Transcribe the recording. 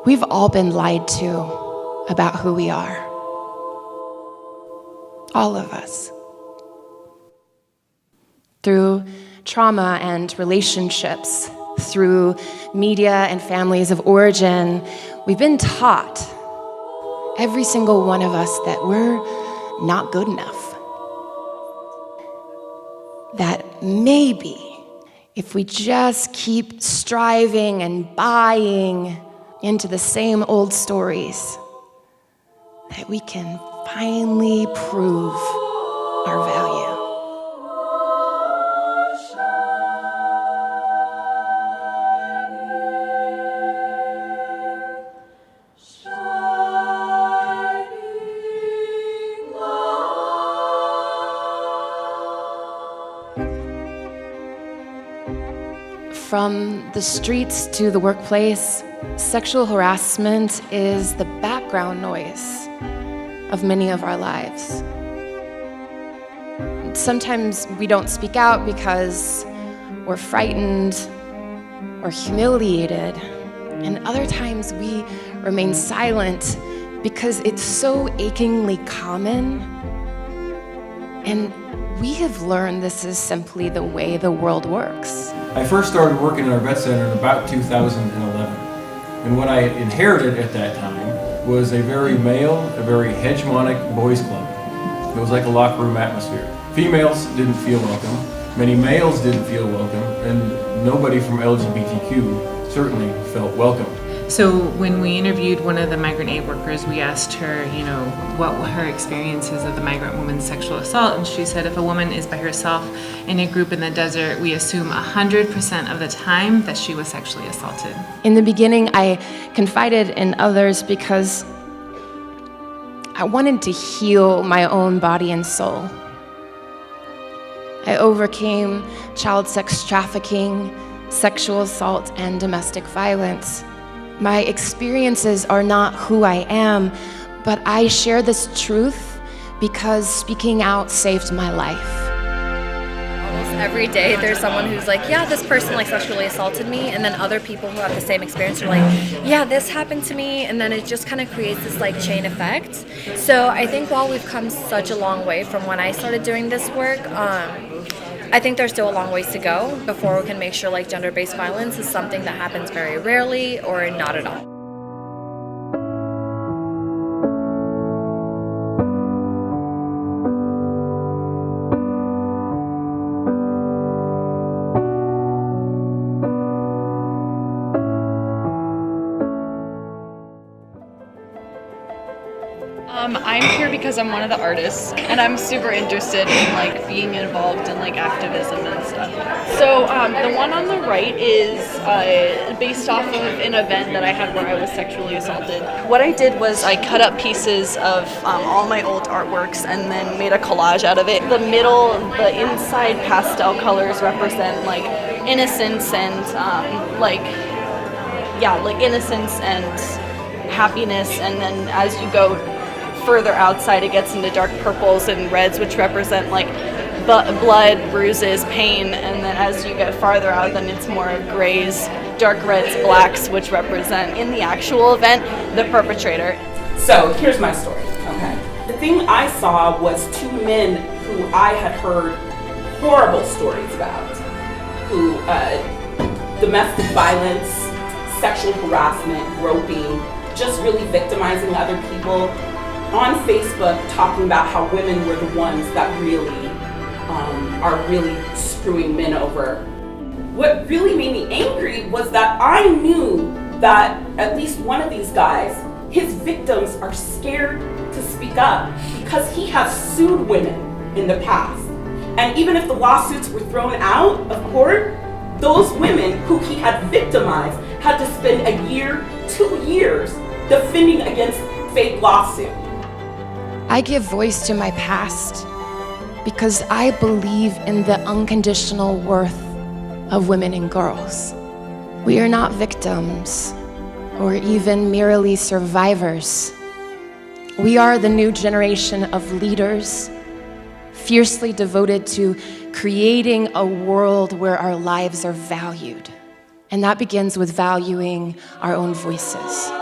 We've all been lied to about who we are. All of us. Through trauma and relationships, through media and families of origin, we've been taught, every single one of us, that we're not good enough. That maybe if we just keep striving and buying into the same old stories, that we can finally prove our value. From the streets to the workplace, sexual harassment is the background noise of many of our lives. Sometimes we don't speak out because we're frightened or humiliated, and other times we remain silent because it's so achingly common, and we have learned this is simply the way the world works. I first started working in our vet center in about 2011. And what I inherited at that time was a very male, a very hegemonic boys club. It was like a locker room atmosphere. Females didn't feel welcome, many males didn't feel welcome, and nobody from LGBTQ certainly felt welcome. So when we interviewed one of the migrant aid workers, we asked her, what were her experiences of the migrant woman's sexual assault, and she said if a woman is by herself in a group in the desert, we assume 100% of the time that she was sexually assaulted. In the beginning, I confided in others because I wanted to heal my own body and soul. I overcame child sex trafficking, sexual assault, and domestic violence. My experiences are not who I am, but I share this truth because speaking out saved my life. Almost every day there's someone who's like, yeah, this person sexually assaulted me, and then other people who have the same experience are like, yeah, this happened to me, and then it just kind of creates this chain effect. So I think while we've come such a long way from when I started doing this work, I think there's still a long ways to go before we can make sure gender-based violence is something that happens very rarely or not at all. I'm here because I'm one of the artists, and I'm super interested in being involved in activism and stuff. So the one on the right is based off of an event that I had where I was sexually assaulted. What I did was I cut up pieces of all my old artworks and then made a collage out of it. The middle, the inside pastel colors represent innocence and innocence and happiness, and then as you go further outside it gets into dark purples and reds, which represent blood, bruises, pain, and then as you get farther out then it's more grays, dark reds, blacks, which represent, in the actual event, the perpetrator. So here's my story, okay? The thing I saw was two men who I had heard horrible stories about, who domestic violence, sexual harassment, groping, just really victimizing other people, on Facebook talking about how women were the ones that really are really screwing men over. What really made me angry was that I knew that at least one of these guys, his victims are scared to speak up because he has sued women in the past. And even if the lawsuits were thrown out of court, those women who he had victimized had to spend a year, 2 years defending against fake lawsuits. I give voice to my past because I believe in the unconditional worth of women and girls. We are not victims or even merely survivors. We are the new generation of leaders, fiercely devoted to creating a world where our lives are valued. And that begins with valuing our own voices.